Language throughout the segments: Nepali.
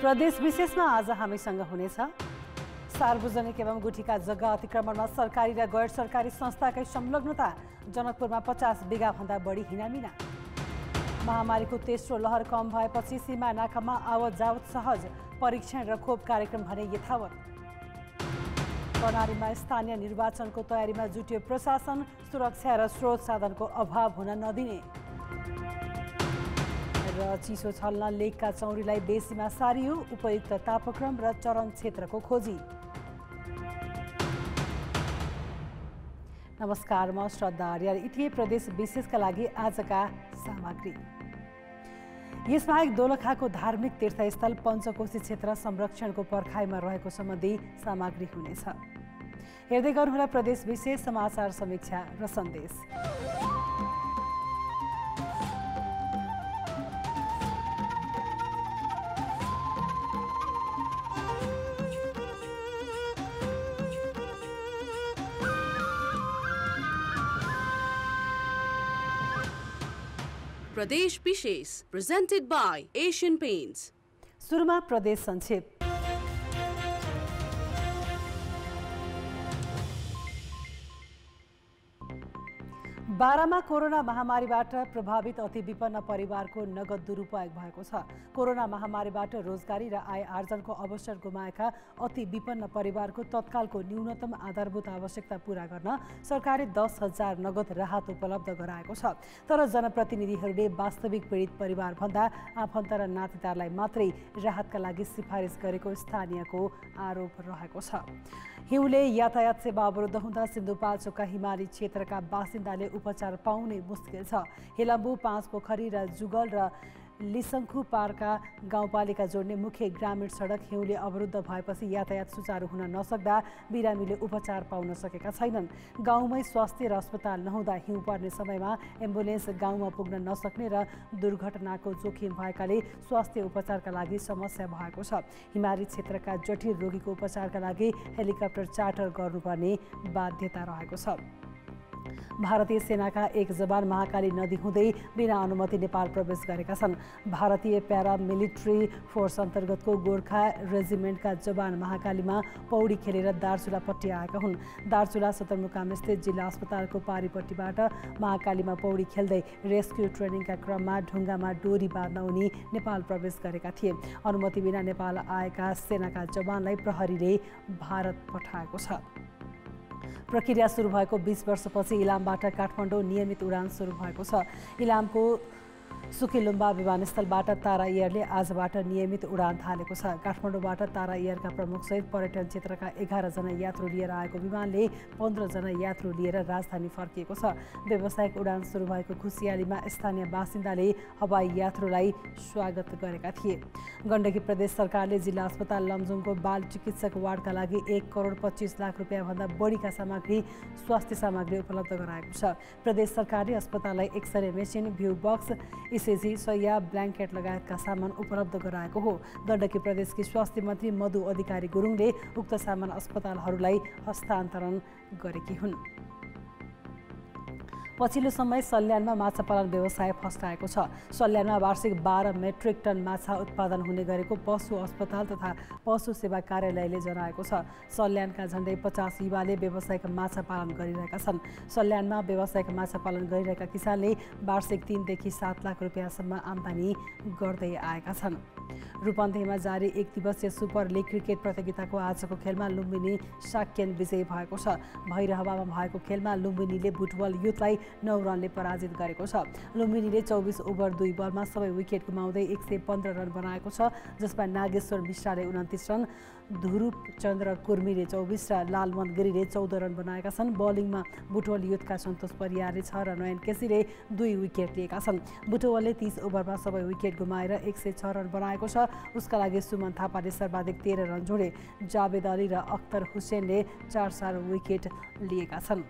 प्रदेश विशेषमा आज हामीसँग हुनेछ सार्वजनिक एवं गुठीका जग्गा अतिक्रमणमा सरकारी र गैर सरकारी संस्थाकै संलग्नता, जनकपुरमा 50 बिघा भन्दा बढी हिनामिना। महामारीको तेस्रो लहर कम भएपछि सीमा नाकामा आवत जावत सहज, परीक्षण र खोप कार्यक्रम भने यथावत। कर्णालीमा स्थानीय निर्वाचनको तयारीमा जुट्यो प्रशासन, सुरक्षा र स्रोत साधनको अभाव हुन नदिने। र चिसो छल्न लेकका चौरीलाई बेसीमा सारियो, उपयुक्त तापक्रम र चरण क्षेत्रको खोजी। नमस्कार, म श्रद्धा आर्याल। यी थिए प्रदेश विशेषका लागि आजका सामग्री। यसबाहेक दोलखाको धार्मिक तीर्थस्थल पञ्चकोशी क्षेत्र संरक्षणको पर्खाइमा रहेको सम्बन्धी सामग्री हुनेछ। हेर्दै गर्नुहोला प्रदेश विशेष समाचार समीक्षा र सन्देश। प्रदेश विशेष presented by Asian Paints। सुरुमा प्रदेश संक्षेप। बारामा कोरोना महामारीबाट प्रभावित अति विपन्न परिवारको नगद दुरुपयोग भएको छ। कोरोना महामारीबाट रोजगारी र आय आर्जनको अवसर गुमाएका अति विपन्न परिवारको तत्कालको न्यूनतम आधारभूत आवश्यकता पूरा गर्न सरकारले 10,000 नगद राहत उपलब्ध गराएको छ। तर जनप्रतिनिधिहरूले वास्तविक पीडित परिवारभन्दा आफन्त र नातेदारलाई मात्रै राहतका लागि सिफारिस गरेको स्थानीयको आरोप रहेको छ। हिउँले यातायात सेवा अवरुद्ध हुँदा सिन्धुपाल्चोकका हिमाली क्षेत्रका बासिन्दाले उपचार पाउने मुस्किल छ। हिलम्बु, पाँचपोखरी र जुगल र लिसङ्खु पारका गाउँपालिका जोड्ने मुख्य ग्रामीण सडक हिउँले अवरुद्ध भएपछि यातायात सुचारू हुन नसक्दा बिरामीले उपचार पाउन सकेका छैनन्। गाउँमै स्वास्थ्य र अस्पताल नहुँदा हिउँ पर्ने समयमा एम्बुलेन्स गाउँमा पुग्न नसक्ने र दुर्घटनाको जोखिम भएकाले स्वास्थ्य उपचारका लागि समस्या भएको छ। हिमाली क्षेत्रका जटिल रोगीको उपचारका लागि हेलिकप्टर चार्टर गर्नुपर्ने बाध्यता रहेको छ। भारतीय सेनाका एक जवान महाकाली नदी हुँदै बिना अनुमति नेपाल प्रवेश गरेका छन्। भारतीय प्यारामिलिट्री फोर्स अन्तर्गतको गोर्खा रेजिमेन्टका जवान महाकालीमा पौडी खेलेर दार्चुलापट्टि आएका हुन्। दार्चुला सदरमुकामस्थित जिल्ला अस्पतालको पारीपट्टिबाट महाकालीमा पौडी खेल्दै रेस्क्यु ट्रेनिङका क्रममा ढुङ्गामा डोरी बाँध्न उनी नेपाल प्रवेश गरेका थिए। अनुमति बिना नेपाल आएका सेनाका जवानलाई प्रहरीले भारत पठाएको छ। प्रक्रिया सुरु भएको 20 वर्षपछि इलामबाट काठमाडौँ नियमित उडान सुरु भएको छ। इलामको सुकेलुम्बा विमानस्थलबाट तारा एयरले आजबाट नियमित उडान थालेको छ। काठमाडौँबाट तारा एयरका प्रमुखसहित पर्यटन क्षेत्रका 11 जना यात्रु लिएर आएको विमानले 15 जना यात्रु लिएर राजधानी फर्किएको छ। व्यावसायिक उडान सुरु भएको खुसियालीमा स्थानीय बासिन्दाले हवाई यात्रुलाई स्वागत गरेका थिए। गण्डकी प्रदेश सरकारले जिल्ला अस्पताल लमजुङको बाल चिकित्सक वार्डका लागि 1 करोड 25 लाख रुपियाँ भन्दा बढीका स्वास्थ्य सामग्री उपलब्ध गराएको छ। प्रदेश सरकारले अस्पताललाई x ray machine, view box, ECG, सय्या, ब्ल्याङ्केट लगायतका सामान उपलब्ध गराएको हो। गण्डकी प्रदेशकी स्वास्थ्य मन्त्री मधु अधिकारी गुरुङले उक्त सामान अस्पतालहरूलाई हस्तान्तरण गरेकी हुन्। पछिल्लो समय सल्यानमा माछा पालन व्यवसाय फस्टाएको छ। सल्यानमा वार्षिक 12 मेट्रिक टन माछा उत्पादन हुने गरेको पशु अस्पताल तथा पशु सेवा कार्यालयले जनाएको छ। सल्यानका झण्डै 50 युवाले व्यावसायिक माछा पालन गरिरहेका छन्। सल्यानमा व्यावसायिक माछा पालन गरिरहेका किसानले वार्षिक 3 देखि 7 लाख रुपियाँसम्म आम्दानी गर्दै आएका छन्। रूपन्देहीमा जारी 1 दिवसीय सुपर लिग क्रिकेट प्रतियोगिताको आजको खेलमा लुम्बिनी साक्यन विजयी भएको छ। भैरहवामा भएको खेलमा लुम्बिनीले बुटवल युथलाई 9 रनले पराजित गरेको छ। लुम्बिनीले 24 ओभर 2 बलमा सबै विकेट गुमाउँदै 115 रन बनाएको छ, जसमा नागेश्वर मिश्राले 29 रन, ध्रुव चन्द्र कुर्मीले 24 र लालमन गिरीले 14 रन बनाएका छन्। बलिङमा बुटवल युथका सन्तोष परियारले 6 र नयन केसीले 2 विकेट लिएका छन्। बुटवलले 30 ओभरमा सबै विकेट गुमाएर 106 रन बनाएको छ। उसका लागि सुमन थापाले सर्वाधिक 13 रन जोडे। जावेद अली र अख्तर हुसेनले 4-4 विकेट लिएका छन्।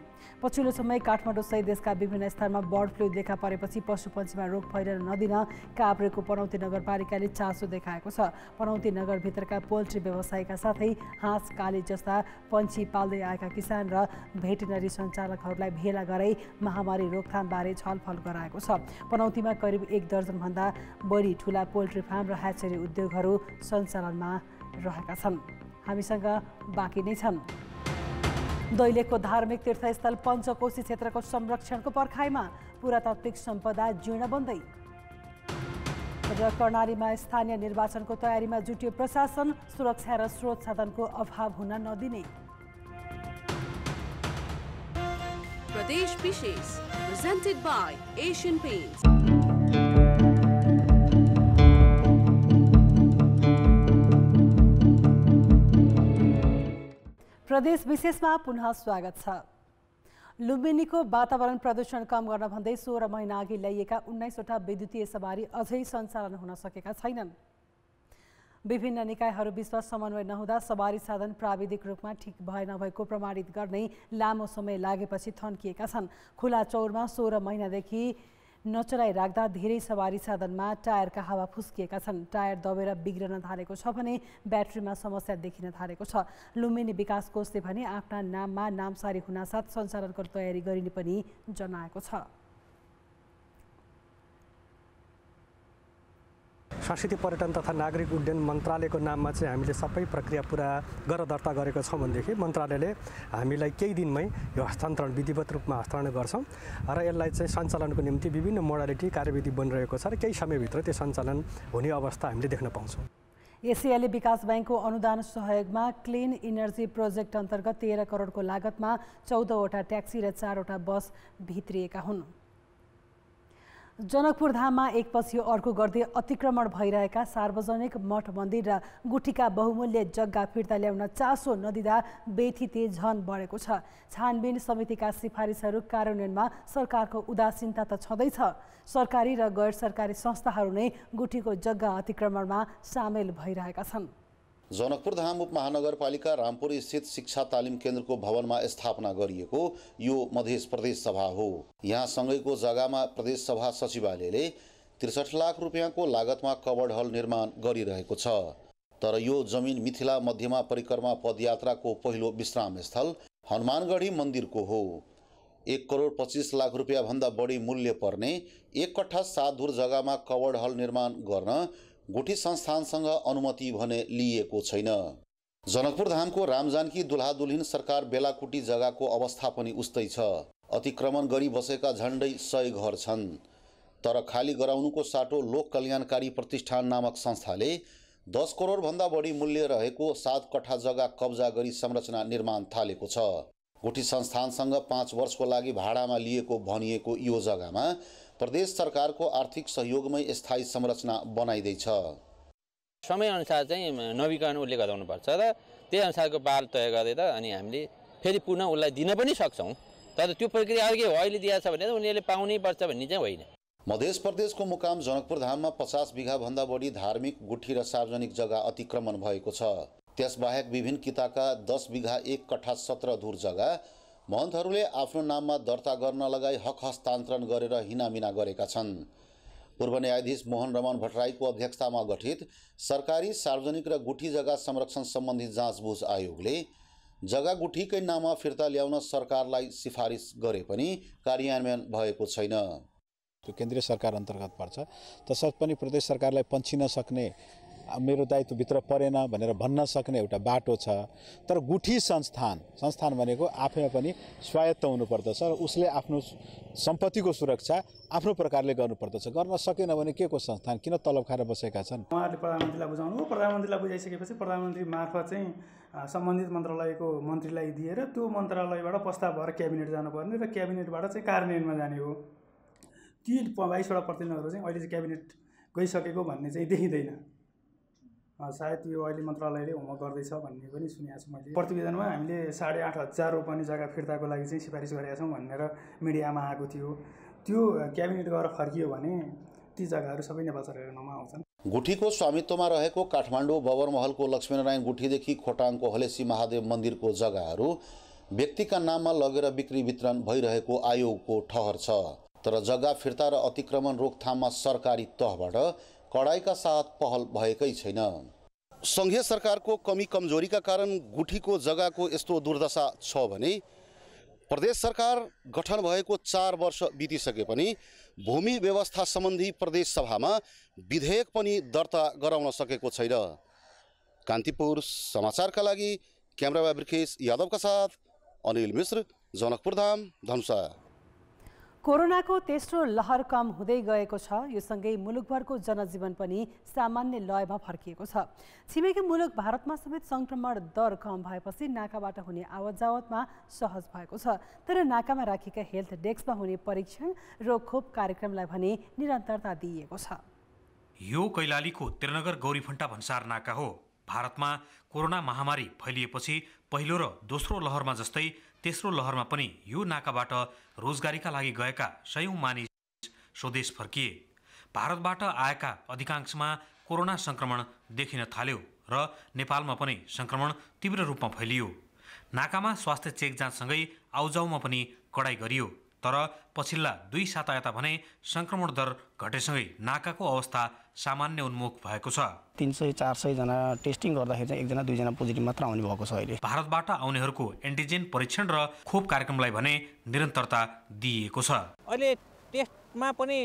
पछिल्लो समय काठमाडौँसहित देशका विभिन्न स्थानमा बर्ड फ्लू देखा परेपछि पशुपन्छीमा रोग फैलिन नदिन काभ्रेको पनौती नगरपालिकाले चासो देखाएको छ। पनौती नगरभित्रका पोल्ट्री व्यवसायका साथै हाँस, काली जस्ता पन्छी पाल्दै आएका किसान र भेटेनरी सञ्चालकहरूलाई भेला गराई महामारी रोकथामबारे छलफल गराएको छ। पनौतीमा करिब 1 दर्जनभन्दा बढी ठुला पोल्ट्री फार्म र ह्याचरी उद्योगहरू सञ्चालनमा रहेका छन्। हामीसँग बाँकी नै छन्। दैलेखको धार्मिक तीर्थस्थल पञ्चकोशी क्षेत्रको संरक्षणको पर्खाइमा पुरातात्विक सम्पदा जीर्ण बन्दै र कर्णालीमा स्थानीय निर्वाचनको तयारीमा जुट्यो प्रशासन, सुरक्षा र स्रोत साधनको अभाव हुन नदिने। Pradesh Vishesh, presented by Asian Paints. प्रदेश विशेषमा पुनः स्वागत छ। लुम्बिनीको वातावरण प्रदूषण कम गर्न भन्दै 16 महिना अघि ल्याइएका 19वटा विद्युतीय सवारी अझै सञ्चालन हुन सकेका छैनन्। विभिन्न निकायहरू बीचमा समन्वय नहुँदा सवारी साधन प्राविधिक रूपमा ठिक भए नभएको प्रमाणित गर्ने लामो समय लागेपछि थन्किएका छन्। खुला चौरमा 16 महिनादेखि नचलाइ राख्दा धेरै सवारी साधनमा टायरका हावा फुस्किएका छन्। टायर दबेर बिग्रन थालेको छ भने ब्याट्रीमा समस्या देखिन थालेको छ। लुम्बिनी विकास कोषले भने आफ्ना नाममा नामसारी हुनासाथ सञ्चालनको तयारी गरिने पनि जनाएको छ। संस्कृति पर्यटन तथा नागरिक उड्डयन मन्त्रालयको नाममा चाहिँ हामीले सबै प्रक्रिया पुरा दर्ता गरेको छौँ भनेदेखि मन्त्रालयले हामीलाई केही दिनमै यो हस्तान्तरण विधिवत रूपमा हस्तान्तरण गर्छौँ र यसलाई चाहिँ सञ्चालनको निम्ति विभिन्न मोडालिटी कार्यविधि बनिरहेको छ र केही समयभित्र त्यो सञ्चालन हुने अवस्था हामीले देख्न पाउँछौँ। एसियाली विकास बैंकको अनुदान सहयोगमा क्लिन इनर्जी प्रोजेक्ट अन्तर्गत 13 करोडको लागतमा 14वटा ट्याक्सी र 4वटा बस भित्रिएका हुन्। जनकपुर धाममा एकपछि अर्को गर्दै अतिक्रमण भइरहेका सार्वजनिक मठ मन्दिर र गुठीका बहुमूल्य जग्गा फिर्ता ल्याउन चासो नदिँदा बेथिते झन बढेको छ। छानबिन समितिका सिफारिसहरू कार्यान्वयनमा सरकारको उदासीनता त छँदैछ। सरकारी र गैर सरकारी संस्थाहरू नै गुठीको जग्गा अतिक्रमणमा सामेल भइरहेका छन्। जनकपुर धाम उपमहानगरपालिका रामपुर स्थित शिक्षा तालिम केन्द्रको भवनमा स्थापना गरिएको यो मध्य प्रदेश सभा हो। यहाँ सँगैको जग्गामा प्रदेश सभा सचिवालयले 63 लाख रुपियाँको लागतमा कवर्ड हल निर्माण गरिरहेको छ। तर यो जमिन मिथिला मध्यमा परिक्रमा पदयात्राको पहिलो विश्राम स्थल हनुमानगढी मन्दिरको हो। 1 करोड 25 लाख रुपियाँ भन्दा बढी मूल्य पर्ने 1 कट्ठा 7 धुर जग्गामा कवर्ड हल निर्माण गर्न गुठी संस्थानसँग अनुमति भने लिएको छैन। जनकपुर धामको रामजानकी दुल्हा दुल्हिन सरकार बेलाकुटी जग्गाको अवस्था पनि उस्तै छ। अतिक्रमण गरी बसेका झण्डै 100 घर छन्। तर खाली गराउनुको साटो लोक कल्याणकारी प्रतिष्ठान नामक संस्थाले 10 करोड भन्दा बढी मूल्य रहेको 7 कट्ठा जग्गा कब्जा गरी संरचना निर्माण थालेको छ। गुठी संस्थानसँग 5 वर्षको लागि भाडामा लिएको भनिएको यो जग्गामा प्रदेश सरकारको आर्थिक सहयोगमै स्थायी संरचना बनाइदैछ। समयअनुसार चाहिँ नवीकरण उसले गराउनुपर्छ र त्यही अनुसारको बाल तय गरेर अनि हामीले फेरि पुनः उसलाई दिन पनि सक्छौँ। तर त्यो प्रक्रिया अघि अहिले दिएछ भने उनीहरूले पाउनै पर्छ भन्ने चाहिँ होइन। मध्य प्रदेशको मुकाम जनकपुर धाममा 50 बिघा भन्दा बढी धार्मिक गुठी र सार्वजनिक जग्गा अतिक्रमण भएको छ। त्यसबाहेक विभिन्न किताका 10 बिघा 1 कट्ठा 17 धुर जग्गा महन्तहरूले आफ्नो नाममा दर्ता गर्न लगाई हक हस्तान्तरण गरेर हिनामिना गरेका छन्। पूर्व न्यायाधीश मोहन रमन भट्टराईको अध्यक्षतामा गठित सरकारी सार्वजनिक र गुठी जग्गा संरक्षण सम्बन्धी जाँचबुझ आयोगले जग्गा गुठीकै नाममा फिर्ता ल्याउन सरकारलाई सिफारिस गरे पनि कार्यान्वयन भएको छैन। त्यो केन्द्रीय सरकार अन्तर्गत पर्छ तसर्थ पनि प्रदेश सरकारलाई पन्छिन सक्ने मेरो दायित्वभित्र परेन भनेर भन्न सक्ने एउटा बाटो छ। तर गुठी संस्थान भनेको आफैमा पनि स्वायत्त हुनुपर्दछ र उसले आफ्नो सम्पत्तिको सुरक्षा आफ्नो प्रकारले गर्नुपर्दछ। गर्न सकेन भने के को संस्थान किन तलब खाएर बसेका छन्। उहाँहरूले प्रधानमन्त्रीलाई बुझाउनु हो। प्रधानमन्त्रीलाई बुझाइसकेपछि प्रधानमन्त्री मार्फत चाहिँ सम्बन्धित मन्त्रालयको मन्त्रीलाई दिएर त्यो मन्त्रालयबाट प्रस्ताव भएर क्याबिनेट जानुपर्ने र क्याबिनेटबाट चाहिँ कार्यान्वयनमा जाने हो। ती 22वटा प्रतिनिधिहरू चाहिँ अहिले चाहिँ क्याबिनेट गइसकेको भन्ने चाहिँ देखिँदैन। सायद यो अहिले मन्त्रालयले होमवर्क गर्दैछ भन्ने पनि सुनेको छु मैले। प्रतिवेदनमा हामीले 8,500 रोपनी जग्गा फिर्ताको लागि चाहिँ सिफारिस गरेका छौँ भनेर मिडियामा आएको थियो। त्यो क्याबिनेट गएर फर्कियो भने ती जग्गाहरू सबै नेपाल सरकारको नाममा आउँछन्। गुठीको स्वामित्वमा रहेको काठमाडौँ बबरमहलको लक्ष्मीनारायण गुठीदेखि खोटाङको हलेसी महादेव मन्दिरको जग्गाहरू व्यक्तिका नाममा लगेर बिक्री वितरण भइरहेको आयोगको ठहर छ। तर जग्गा फिर्ता र अतिक्रमण रोकथाममा सरकारी तहबाट कडाइका साथ पहल भएकै छैन। संघीय सरकारको कमी कमजोरीका कारण गुठीको जग्गाको यस्तो दुर्दशा छ भने प्रदेश सरकार गठन भएको 4 वर्ष बितिसके पनि भूमि व्यवस्था सम्बन्धी प्रदेश सभामा विधेयक पनि दर्ता गराउन सकेको छैन। कान्तिपुर समाचारका लागि क्यामेरामा ब्रिकेश यादवका साथ अनिल मिश्र, जनकपुर धाम, धनुषा। कोरोनाको तेस्रो लहर कम हुँदै गएको छ। यो सँगै मुलुकभरको जनजीवन पनि सामान्य लयमा फर्किएको छ। छिमेकी मुलुक भारतमा समेत संक्रमण दर कम भएपछि नाकाबाट हुने आवत जावतमा सहज भएको छ। तर नाकामा राखिएका हेल्थ डेस्कमा हुने परीक्षण र खोप कार्यक्रमलाई भने निरन्तरता दिइएको छ। यो कैलालीको त्रिनगर गौरीफन्टा भन्सार नाका हो। भारतमा कोरोना महामारी फैलिएपछि पहिलो र दोस्रो लहरमा जस्तै तेस्रो लहरमा पनि यो नाकाबाट रोजगारीका लागि गएका सयौं मानिस स्वदेश फर्किए। भारतबाट आएका अधिकांशमा कोरोना संक्रमण देखिन थाल्यो र नेपालमा पनि संक्रमण तीव्र रूपमा फैलियो। नाकामा स्वास्थ्य चेक जाँचसँगै आउजाउमा पनि कडाई गरियो। तर पछिल्ला 2 साता यता भने संक्रमण दर घटेसँगै नाकाको अवस्था सामान्य उन्मुख भएको छ। 300-400 जना टेस्टिङ गर्दाखेरि चाहिँ 1 जना 2 जना पोजिटिभ मात्र आउने भएको छ। अहिले भारतबाट आउनेहरूको एन्टिजेन परीक्षण र खोप कार्यक्रमलाई भने निरन्तरता दिइएको छ। अहिले टेस्टमा पनि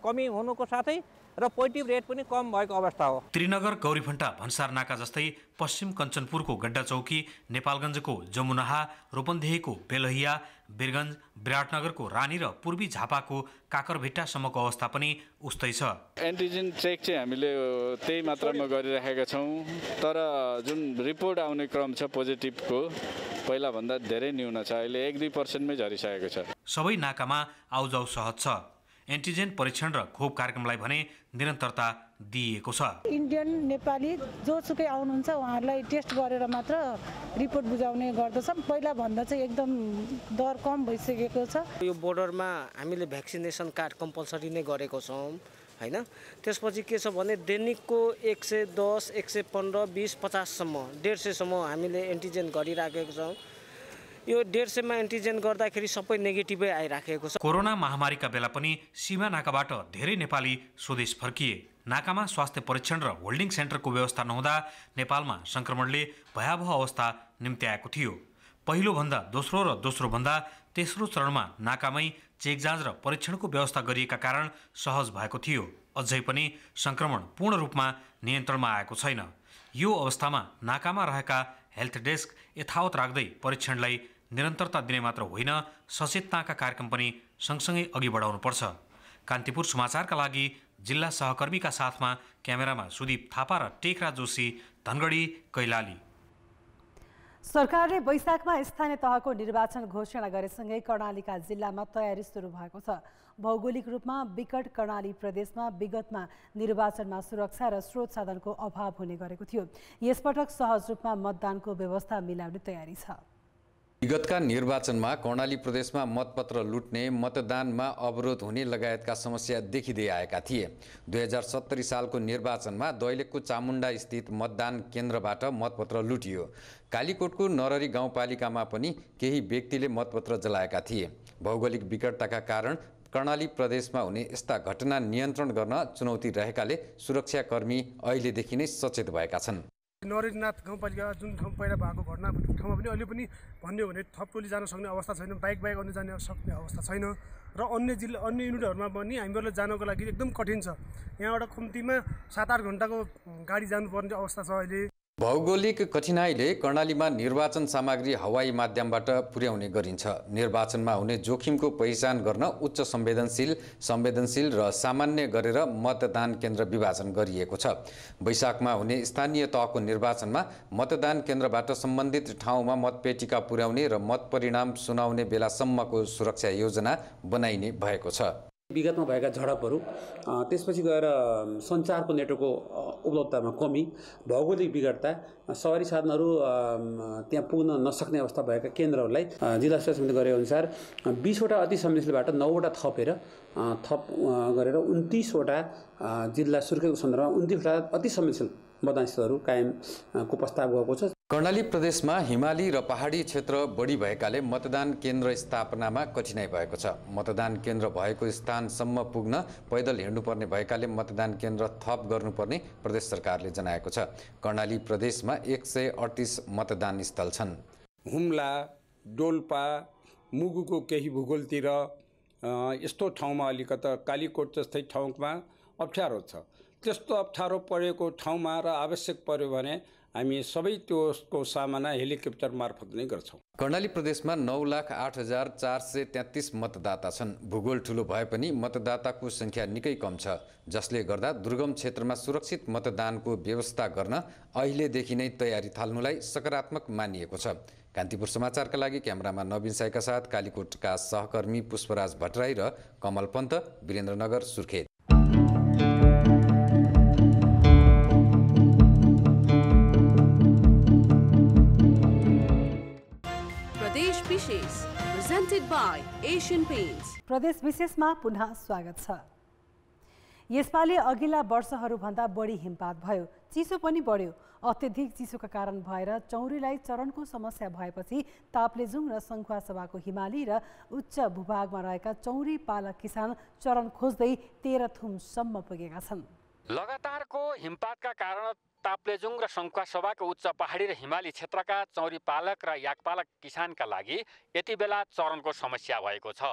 कमी हुनुको साथै र पोजिटिभ रेट पनि कम भएको अवस्था हो। त्रिनगर गौरीफन्टा भन्सार नाका जस्तै पश्चिम कञ्चनपुरको गड्डा चौकी, नेपालगञ्जको जमुनाहा, रूपन्देहीको बेलहिया, वीरगञ्ज, विराटनगरको रानी र पूर्वी झापाको काकरभिट्टासम्मको अवस्था पनि उस्तै छ। एन्टिजेन चेक चाहिँ हामीले त्यही मात्रामा गरिराखेका छौँ। तर जुन रिपोर्ट आउने क्रम छ पोजिटिभको पहिलाभन्दा धेरै न्यून छ। अहिले 1-2% झरिसकेको छ। सबै नाकामा आउजाउ सहज छ। एन्टिजेन परीक्षण र खोप कार्यक्रमलाई भने निरन्तरता दिइएको छ। इन्डियन नेपाली जोसुकै आउनुहुन्छ उहाँहरूलाई टेस्ट गरेर मात्र रिपोर्ट बुझाउने गर्दछ। पहिला भन्दा चाहिँ एकदम दर कम भइसकेको छ। यो बोर्डरमा हामीले भ्याक्सिनेसन कार्ड कम्पलसरी नै गरेको छौँ हैन। त्यसपछि के छ भने दैनिकको 110, 115, 20, 50 सम्म 150 सम्म हामीले एन्टिजेन गरिराखेको छौँ। यो 150 मा एन्टिजेन गर्दाखेरि सबै नेगेटिभै आइराखेको छ। कोरोना महामारीका बेला पनि सीमा नाकाबाट धेरै नेपाली स्वदेश फर्किए। नाकामा स्वास्थ्य परीक्षण र होल्डिङ सेन्टरको व्यवस्था नहुँदा नेपालमा संक्रमणले भयावह अवस्था निम्त्याएको थियो। पहिलोभन्दा दोस्रो र दोस्रोभन्दा तेस्रो चरणमा नाकामै चेक जाँच र परीक्षणको व्यवस्था गरिएका कारण सहज भएको थियो। अझै पनि संक्रमण पूर्ण रूपमा नियन्त्रणमा आएको छैन। यो अवस्थामा नाकामा रहेका हेल्थ डेस्क यथावत राख्दै परीक्षणलाई निरन्तरता दिने मात्र होइन, सचेतनाका कार्यक्रम पनि सँगसँगै अघि बढाउनुपर्छ। कान्तिपुर समाचारका लागि जिल्ला सहकर्मीका साथमा क्यामेरामा सुदीप थापा र टेकराज जोशी, धनगढी, कैलाली। सरकारले वैशाखमा स्थानीय तहको निर्वाचन घोषणा गरेसँगै कर्णालीका जिल्लामा तयारी सुरु भएको छ। भौगोलिक रूपमा विकट कर्णाली प्रदेशमा विगतमा निर्वाचनमा सुरक्षा र स्रोत साधनको अभाव हुने गरेको थियो। यसपटक सहज रूपमा मतदानको व्यवस्था मिलाउने तयारी छ। विगतका निर्वाचनमा कर्णाली प्रदेशमा मतपत्र लुट्ने, मतदानमा अवरोध हुने लगायतका समस्या देखिँदै आएका थिए। 2070 सालको निर्वाचनमा दैलेखको चामुण्डा स्थित मतदान केन्द्रबाट मतपत्र लुटियो। कालीकोटको नररी गाउँपालिकामा पनि केही व्यक्तिले मतपत्र जलाएका थिए। भौगोलिक विकटताका कारण कर्णाली प्रदेशमा हुने यस्ता घटना नियन्त्रण गर्न चुनौती रहेकाले सुरक्षाकर्मी अहिलेदेखि नै सचेत भएका छन्। नरेन्द्रनाथ गाउँपालिका जुन ठाउँ पहिला भएको घटना ठाउँमा पनि अहिले पनि भन्यो भने थप टोली जान सक्ने अवस्था छैन, बाइक आउन जाने सक्ने अवस्था छैन र अन्य युनिटहरूमा पनि हामीहरूले जानको लागि एकदम कठिन छ। यहाँबाट कम्तीमा 7-8 घन्टाको गाडी जानुपर्ने अवस्था छ अहिले। भौगोलिक कठिनाइले कर्णालीमा निर्वाचन सामग्री हवाई माध्यमबाट पुर्याउने गरिन्छ। निर्वाचनमा हुने जोखिमको पहिचान गर्न उच्च संवेदनशील र सामान्य गरेर मतदान केन्द्र विभाजन गरिएको छ। वैशाखमा हुने स्थानीय तहको निर्वाचनमा मतदान केन्द्रबाट सम्बन्धित ठाउँमा मतपेटिका पुर्याउने र मतपरिणाम सुनाउने बेलासम्मको सुरक्षा योजना बनाइने भएको छ। विगतमा भएका झडपहरू, त्यसपछि गएर सञ्चारको नेटवर्कको उपलब्धतामा कमी, भौगोलिक विकटता, सहरी साधनहरू त्यहाँ पुग्न नसक्ने अवस्था भएका केन्द्रहरूलाई जिल्ला स्वास्थ्य समितिले गरेअनुसार 20वटा अति संवेदनशीलबाट 9वटा थप गरेर 29वटा जिल्ला सुर्खेतको सन्दर्भमा 29वटा अति संवेदनशील मतदान स्थलहरू कायमको प्रस्ताव गएको छ। कर्णाली प्रदेशमा हिमाली र पहाडी क्षेत्र बढी भएकाले मतदान केन्द्र स्थापनामा कठिनाई भएको छ। मतदान केन्द्र भएको स्थानसम्म पुग्न पैदल हिँड्नुपर्ने भएकाले मतदान केन्द्र थप गर्नुपर्ने प्रदेश सरकारले जनाएको छ। कर्णाली प्रदेशमा 138 मतदान स्थल छन्। हुम्ला, डोल्पा, मुगुको केही भूगोलतिर यस्तो ठाउँमा अलिकता कालीकोट जस्तै ठाउँमा अप्ठ्यारो छ। त्यस्तो अप्ठ्यारो परेको ठाउँमा र आवश्यक पर्यो भने हामी सबै त्यसको सामना हेलिकप्टर मार्फत नै गर्छौँ। कर्णाली प्रदेशमा 9,08,433 मतदाता छन्। भूगोल ठुलो भए पनि मतदाताको संख्या निकै कम छ, जसले गर्दा दुर्गम क्षेत्रमा सुरक्षित मतदानको व्यवस्था गर्न अहिलेदेखि नै तयारी थाल्नुलाई सकारात्मक मानिएको छ। कान्तिपुर समाचारका लागि क्यामेरामा नवीन साईका साथ कालीकोटका सहकर्मी पुष्पराज भट्टराई र कमल पन्त, वीरेन्द्रनगर, सुर्खेत। प्रदेश विशेष presented by Asian Paints। प्रदेश विशेषमा पुनः स्वागत छ। यसपालि अघिल्ला वर्षहरूभन्दा बढी हिमपात भयो, चिसो पनि बढ्यो। अत्यधिक चिसोका कारण भएर चौरीलाई चरणको समस्या भएपछि ताप्लेजुङ र सङ्खुवासभाको हिमाली र उच्च भूभागमा रहेका चौरी पालक किसान चरण खोज्दै तेह्रथुमसम्म पुगेका छन्। लगातारको हिमपातका कारण ताप्लेजुङ र सङ्खुवासभाको उच्च पहाडी र हिमाली क्षेत्रका चौरी पालक र याकपालक किसानका लागि यति बेला चरणको समस्या भएको छ।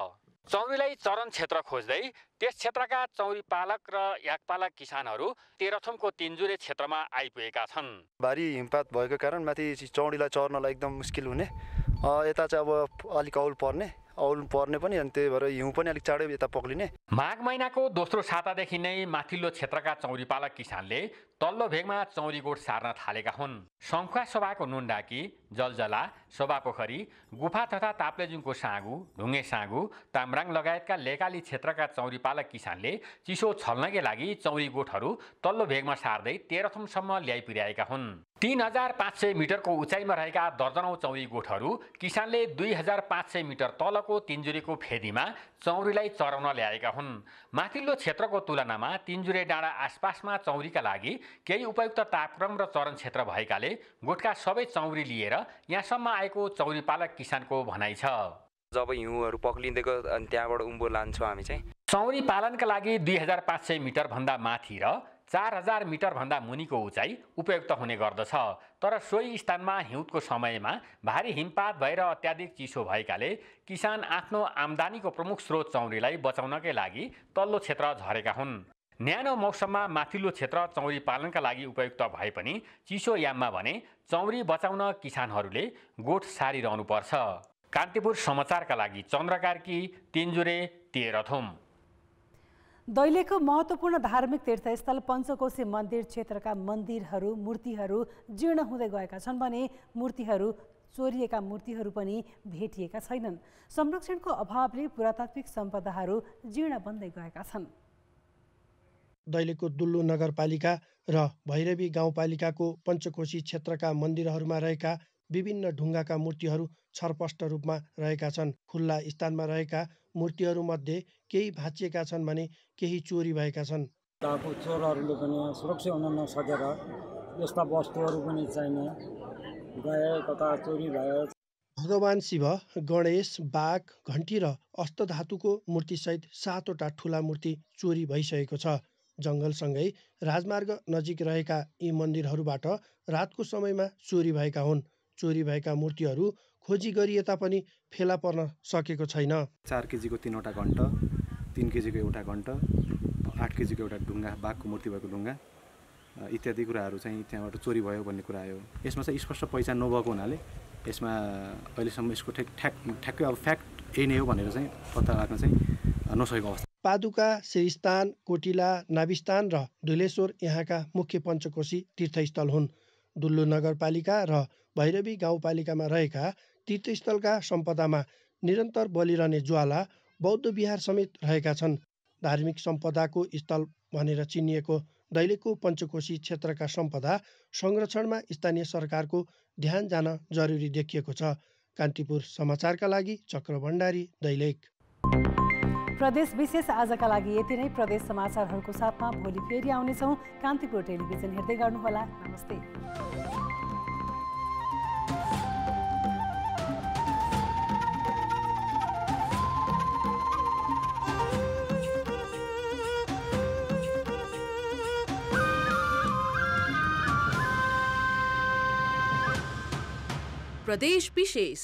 चौरीलाई चरण क्षेत्र खोज्दै त्यस क्षेत्रका चौरी पालक र याकपालक किसानहरू तेह्रथुमको तिनजुरे क्षेत्रमा आइपुगेका छन्। भारी हिमपात भएको कारण माथि चौरीलाई चर्नलाई एकदम मुस्किल हुने, यता चाहिँ अब अलिक औल पर्ने पनि, अनि त्यही भएर हिउँ पनि अलिक चाँडै यता पक्लिने। माघ महिनाको दोस्रो सातादेखि नै माथिल्लो क्षेत्रका चौरी पालक किसानले तल्लो भेगमा चौरी गोठ सार्न थालेका हुन्। सङ्खुवासभाको नुनडाकी, जलजला, शोभापोखरी, गुफा तथा ताप्लेजुङको साँगु, ढुङ्गे साँगु, ताम्राङ लगायतका लेकाली क्षेत्रका चौरी पालक किसानले चिसो छल्नकै लागि चौरी गोठहरू तल्लो भेगमा सार्दै तेह्रथुमसम्म ल्याइ पुर्याएका हुन्। 3,500 मिटरको उचाइमा रहेका दर्जनौं चौरी गोठहरू किसानले 2,500 मिटर तलको तिनजुरेको फेदीमा चौरीलाई चराउन ल्याएका हुन्। माथिल्लो क्षेत्रको तुलनामा तिनजुरे डाँडा आसपासमा चौरीका लागि केही उपयुक्त तापक्रम र चरण क्षेत्र भएकाले गोठका सबै चौरी लिएर यहाँसम्म आएको चौरी पालक किसानको भनाइ छ। जब हिउँहरू पक्लिँदैको अनि त्यहाँबाट उँभो लान्छौँ हामी चाहिँ। चौरी पालनका लागि 2,500 मिटर भन्दा माथि र 4,000 मिटर भन्दा मुनिको उचाइ उपयुक्त हुने गर्दछ। तर सोही स्थानमा हिउँदको समयमा भारी हिमपात भएर अत्याधिक चिसो भएकाले किसान आफ्नो आम्दानीको प्रमुख स्रोत चौरीलाई बचाउनकै लागि तल्लो क्षेत्र झरेका हुन्। न्यानो मौसममा माथिल्लो क्षेत्र चौरी पालनका लागि उपयुक्त भए पनि चिसो याममा भने चौरी बचाउन किसानहरूले गोठ सारिरहनु पर्छ। कान्तिपुर समाचारका लागि चन्द्रकार्की, तिनजुरे, तेह्रथुम। दैलेखको महत्त्वपूर्ण धार्मिक तीर्थस्थल पञ्चकोशी मन्दिर क्षेत्रका मन्दिरहरू, मूर्तिहरू जीर्ण हुँदै गएका छन् भने चोरिएका मूर्तिहरू पनि भेटिएका छैनन्। संरक्षणको अभावले पुरातात्विक सम्पदाहरू जीर्ण बन्दै गएका छन्। दैलेखको दुल्लु नगरपालिका र भैरवी गाउँपालिकाको पञ्चकोशी क्षेत्रका मन्दिरहरूमा रहेका विभिन्न ढुङ्गाका मूर्तिहरू छरपष्ट रूपमा रहेका छन्। खुल्ला स्थानमा रहेका मूर्तिहरूमध्ये केही भाँचिएका छन् भने केही चोरी भएका छन्। चोरहरूले पनि सुरक्षा हुन नसकेर यस्ता वस्तुहरू पनि चाहिने गए, कता चोरी भयो। भगवान शिव, गणेश, बाघ, घन्टी र अष्टधातुको मूर्तिसहित 7वटा ठुला मूर्ति चोरी भइसकेको छ। जङ्गलसँगै राजमार्ग नजिक रहेका यी मन्दिरहरूबाट रातको समयमा चोरी भएका हुन्। चोरी भएका मूर्तिहरू खोजी गरिए तापनि फेला पर्न सकेको छैन। 4 केजीको 3वटा घण्ट, 3 केजीको एउटा घण्ट, 8 केजीको एउटा ढुङ्गा, बाघको मूर्ति भएको ढुङ्गा इत्यादि कुराहरू चाहिँ त्यहाँबाट चोरी भयो भन्ने कुरा आयो। यसमा चाहिँ स्पष्ट पहिचान नभएको हुनाले यसमा अहिलेसम्म यसको ठ्याक्कै अब फ्याक्ट यही नै हो भनेर चाहिँ पत्ता लाग्न चाहिँ नसकेको अवस्था। पादुका, श्रीस्थान, कोटिला, नाभिस्थान र धुलेश्वर यहाँका मुख्य पञ्चकोशी तीर्थस्थल हुन्। दुल्लु नगरपालिका र भैरवी गाउँपालिकामा रहेका तीर्थस्थलका सम्पदामा निरन्तर बलिरहने ज्वाला बौद्ध विहार समेत रहेका छन्। धार्मिक सम्पदाको स्थल भनेर चिनिएको दैलेखको पञ्चकोशी क्षेत्रका सम्पदा संरक्षणमा स्थानीय सरकारको ध्यान जान जरुरी देखिएको छ। कान्तिपुर समाचारका लागि चक्र भण्डारी, दैलेख। प्रदेश विशेष आजका लागि यति नै। प्रदेश समाचारहरूको साथमा भोलि फेरि आउनेछौँ। कान्तिपुर टेलिभिजन हेर्दै गर्नुहोला। नमस्ते। प्रदेश विशेष।